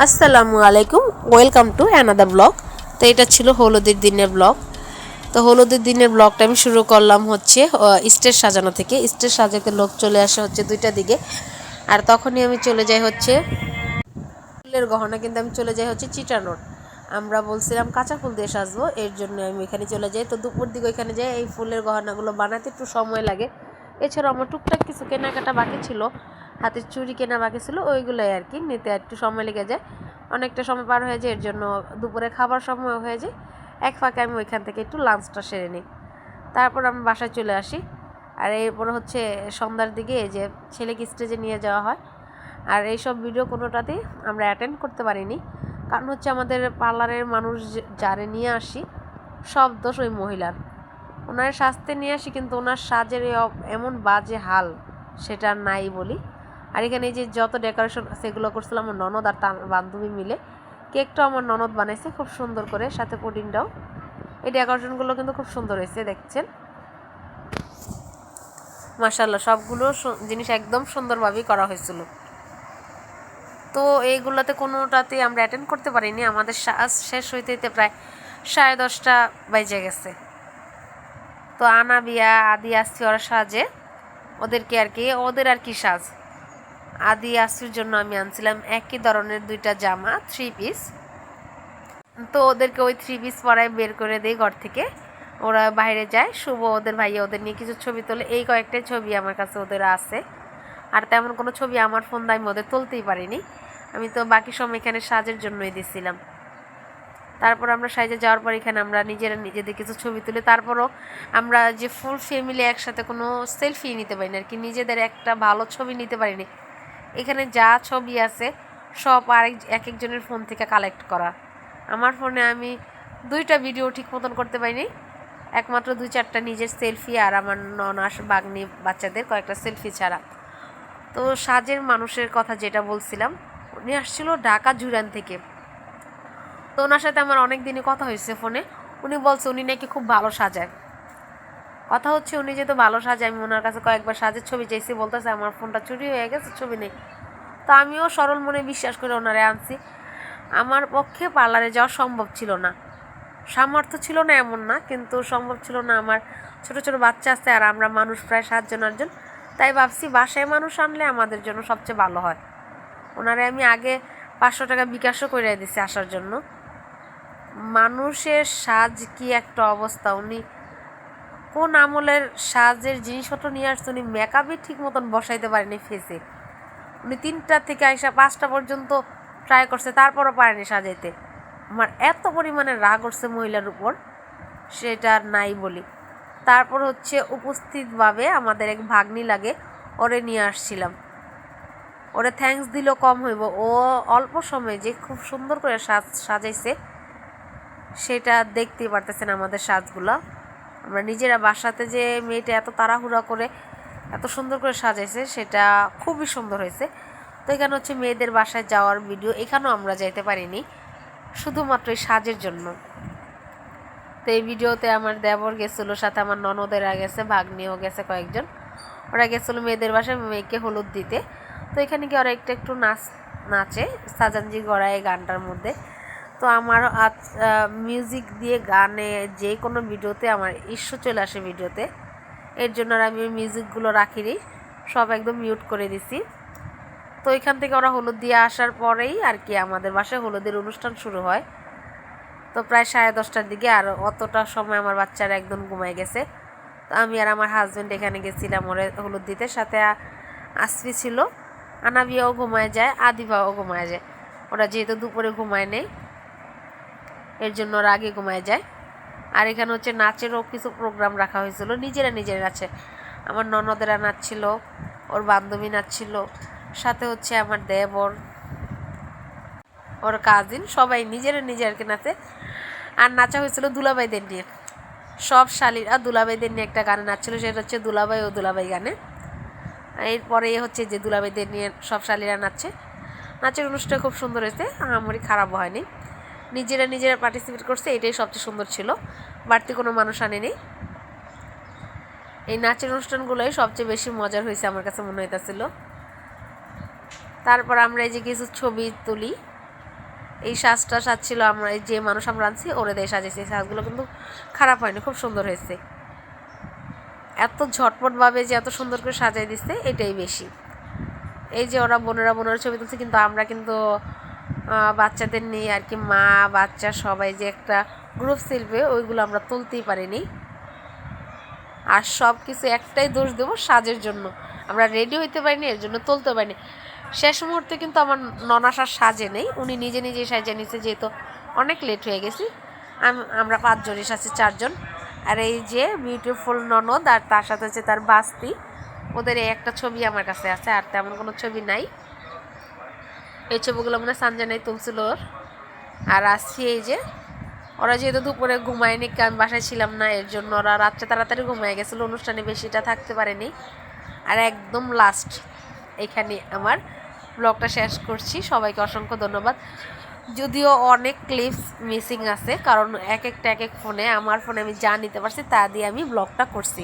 আসসালামু আলাইকুম, welcome to another blog. তো এটা ছিল হলুদের দিনের ব্লগ। তো হলুদের দিনের ব্লগটা আমি শুরু করলাম হচ্ছে স্টেজ সাজানো থেকে। স্টেজ সাজাতে লোক চলে আসে হচ্ছে 2টার দিকে, আর তখনই আমি চলে যাই হচ্ছে ফুলের গহনা, কিন্তু আমি চলে যাই হচ্ছে চিটানোর। আমরা বলছিলাম কাঁচা ফুল দিয়ে সাজবো, এর জন্য আমি এখানে চলে যাই। তো দুপুর দিকে ওইখানে যাই, এই ফুলের গহনাগুলো বানাতে একটু সময় লাগে। এছাড়াও আমার টুকটাক কিছু কেনাকাটা বাকি ছিল, হাতের চুড়ি কেনা বাকি ছিল, ওইগুলোই আর কি নিতে একটু সময় লেগে যায়, অনেকটা সময় পার হয়ে যায়। এর জন্য দুপুরে খাবার সময় হয়ে যায়, এক ফাঁকে আমি ওইখান থেকে একটু লাঞ্চটা সেরে নিই। তারপর আমি বাসায় চলে আসি। আর এরপর হচ্ছে সন্ধ্যার দিকে এই যে ছেলেকে স্টেজে নিয়ে যাওয়া হয়। আর এইসব ভিডিও কোনোটাতেই আমরা অ্যাটেন্ড করতে পারিনি, কারণ হচ্ছে আমাদের পার্লারের মানুষ যারে নিয়ে আসি সব দোষ ওই মহিলার। ওনার সাজতে নিয়ে আসি, কিন্তু ওনার সাজের এমন বাজে হাল সেটা নাই বলি। আর এখানে এই যে যত ডেকোরেশন সেগুলো করছিলাম আমার ননদ আর তার বান্ধবী মিলে। কেকটাও আমার ননদ বানাইছে খুব সুন্দর করে, সাথে পুডিংটাও। এই ডেকোরেশনগুলো কিন্তু খুব সুন্দর হয়েছে, দেখছেন মাশাআল্লাহ, সবগুলো জিনিস একদম সুন্দরভাবেই করা হয়েছিল। তো এইগুলোতে কোনোটাতেই আমরা অ্যাটেন্ড করতে পারিনি। আমাদের সাজ শেষ হইতে হইতে প্রায় 10:30 বেজে গেছে। তো আনাবিয়া আদি আসছি ওরা সাজে, ওদেরকে আর কি ওদের আর কি সাজ। আদি আসির জন্য আমি আনছিলাম একই ধরনের 2টা জামা 3 পিস। তো ওদেরকে ওই 3 পিস পরায় বের করে দেই ঘর থেকে। ওরা বাইরে যায়, শুভ ওদের ভাইয়া ওদের নিয়ে কিছু ছবি তোলে। এই কয়েকটাই ছবি আমার কাছে ওদের আছে, আর তেমন কোনো ছবি আমার ফোন দিয়ে আমি ওদের তুলতেই পারিনি। আমি তো বাকি সময় এখানে সাজের জন্যই দিছিলাম। তারপর আমরা সাইজে যাওয়ার পর এখানে আমরা নিজেদের কিছু ছবি তুলে, তারপরও আমরা যে ফুল ফ্যামিলি একসাথে কোনো সেলফি নিতে পারিনি আর কি, নিজেদের একটা ভালো ছবি নিতে পারিনি। এখানে যা ছবি আছে সব এক একজনের ফোন থেকে কালেক্ট করা। আমার ফোনে আমি 2টা ভিডিও ঠিক মতন করতে পারিনি, একমাত্র 2-4টা নিজের সেলফি আর আমার ননাস বাগনি বাচ্চাদের কয়েকটা সেলফি ছাড়া। তো সাজের মানুষের কথা যেটা বলছিলাম, উনি আসছিল ঢাকা জুরান থেকে। তো ওনার সাথে আমার অনেক দিনই কথা হয়েছে ফোনে। উনি বলছে উনি নাকি খুব ভালো সাজায়। কথা হচ্ছে উনি যেহেতু ভালো সাজায়, আমি ওনার কাছে কয়েকবার সাজের ছবি চাইছি, বলতেছে আমার ফোনটা চুরি হয়ে গেছে, ছবি নেই। তো আমিও সরল মনে বিশ্বাস করে ওনারে আনছি। আমার পক্ষে পার্লারে যাওয়া সম্ভব ছিল না, সামর্থ্য ছিল না এমন না, কিন্তু সম্ভব ছিল না। আমার ছোট ছোট বাচ্চা আছে, আর আমরা মানুষ প্রায় 7-8 জন। তাই ভাবছি বাসায় মানুষ আনলে আমাদের জন্য সবচেয়ে ভালো হয়। ওনারে আমি আগে 500 টাকা বিকাশও করে দিছি আসার জন্য। মানুষের সাজ কি একটা অবস্থা, উনি কোন আমলের সাজের জিনিসপত্র নিয়ে আসছে, উনি মেকআপই ঠিক মতন বসাইতে পারেনি ফেসে। উনি 3টা থেকে আইসা 5টা পর্যন্ত ট্রাই করছে, তারপরও পারেনি সাজাইতে। আমার এত পরিমাণে রাগ করছে মহিলার উপর, সেটা নাই বলি। তারপর হচ্ছে উপস্থিতভাবে আমাদের এক ভাগ্নি লাগে, ওরে নিয়ে আসছিলাম। ওরে থ্যাঙ্কস দিলেও কম হইব, ও অল্প সময়ে যে খুব সুন্দর করে সাজাইছে সেটা দেখতেই পারতেছেন। আমাদের সাজগুলো আমরা নিজেরা বাসাতে যে মেয়েটা এত তাড়াহুড়া করে এত সুন্দর করে সাজাইছে সেটা খুবই সুন্দর হয়েছে। তো এখানে হচ্ছে মেয়েদের বাসায় যাওয়ার ভিডিও, এখানেও আমরা যাইতে পারিনি শুধুমাত্র এই সাজের জন্য। তো এই ভিডিওতে আমার দেবর গেছিলো, সাথে আমার ননদেরা গেছে, ভাগ্নিও গেছে কয়েকজন। ওরা গেছিলো মেয়েদের বাসায় মেয়েকে হলুদ দিতে। তো এখানে কি ওরা একটু নাচে সাজানজি গড়ায় গানটার মধ্যে। তো আমার মিউজিক দিয়ে গানে যে কোনো ভিডিওতে আমার ইস্যু চলে আসে ভিডিওতে, এর জন্য আর আমি ওই মিউজিকগুলো রাখিনি, সব একদম মিউট করে দিছি। তো এখান থেকে ওরা হলুদ দিয়ে আসার পরেই আর কি আমাদের বাসায় হলুদের অনুষ্ঠান শুরু হয়। তো প্রায় 10:30টার দিকে, আর অতটা সময় আমার বাচ্চারা একদম ঘুমায় গেছে। তো আমি আর আমার হাজব্যান্ড এখানে গেছিলাম ওরে হলুদ দিতে, সাথে আসফি ছিল। আনাবিয়াও ঘুমায় যায়, আদিবাও ঘুমায় যায়। ওরা যেহেতু দুপুরে ঘুমায় নেই, এর জন্য ওরা আগে ঘুমায় যায়। আর এখানে হচ্ছে নাচেরও কিছু প্রোগ্রাম রাখা হয়েছিল, নিজেরা নাচে। আমার ননদেরা নাচছিল, ওর বান্ধবী নাচছিল, সাথে হচ্ছে আমার দেবর, ওর কাজিন, সবাই নিজেরাকে নাচে। আর নাচা হয়েছিল দুলাভাইদের নিয়ে, সব শালিরা দুলাভাইদের নিয়ে একটা গানে নাচছিল, সেটা হচ্ছে দুলাভাই ও দুলাভাই গানে। এরপরে হচ্ছে যে দুলাভাইদের নিয়ে সব শালিরা নাচছে। নাচের অনুষ্ঠান খুব সুন্দর হয়েছে, আমারই খারাপও হয়নি। নিজেরা পার্টিসিপেট করছে, এটাই সবচেয়ে সুন্দর ছিল, বাড়তি কোনো মানুষ আনেনি। এই নাচের অনুষ্ঠানগুলোই সবচেয়ে বেশি মজার হয়েছে আমার কাছে মনে হইতেছিল। তারপর আমরা এই যে কিছু ছবি তুলি, এই সাজটা সাজছিল আমরা যে মানুষ আমরা আনছি ওরে দিয়ে সাজেছি। এই সাজগুলো কিন্তু খারাপ হয়নি, খুব সুন্দর হয়েছে। এত ঝটপটভাবে যে এত সুন্দর করে সাজাই দিচ্ছে এটাই বেশি। এই যে ওরা বোনেরা ছবি তুলছে, কিন্তু আমরা কিন্তু বাচ্চাদের নিয়ে আর কি, মা বাচ্চা সবাই যে একটা গ্রুপ সেলফি ওইগুলো আমরা তুলতেই পারিনি। আর সব কিছু একটাই দোষ দেবো, সাজের জন্য আমরা রেডি হইতে পারিনি, এর জন্য তুলতে পারিনি। শেষ মুহূর্তে কিন্তু আমার ননাসার সাজে নেই, উনি নিজে নিজেই সাজে নিয়েছে, যেহেতু অনেক লেট হয়ে গেছি। আমরা 5 জন এসেছি, 4 জন। আর এই যে বিউটিফুল ননদ আর তার সাথে হচ্ছে তার বাস্তি, ওদের এই একটা ছবি আমার কাছে আছে, আর তেমন কোনো ছবি নাই। এই ছবিগুলো মানে সানজানাই তুলছিল ওর। আর আসছি এই যে ওরা যেহেতু দুপুরে ঘুমায়নি, কারণ বাসায় ছিলাম না, এর জন্য ওরা রাত্রে তাড়াতাড়ি ঘুমায় গেছিলো, অনুষ্ঠানে বেশিটা থাকতে পারেনি। আর একদম লাস্ট এখানে আমার ব্লগটা শেষ করছি। সবাইকে অসংখ্য ধন্যবাদ। যদিও অনেক ক্লিপস মিসিং আছে, কারণ এক এক ফোনে, আমার ফোনে আমি যা নিতে পারছি তা দিয়ে আমি ব্লগটা করছি।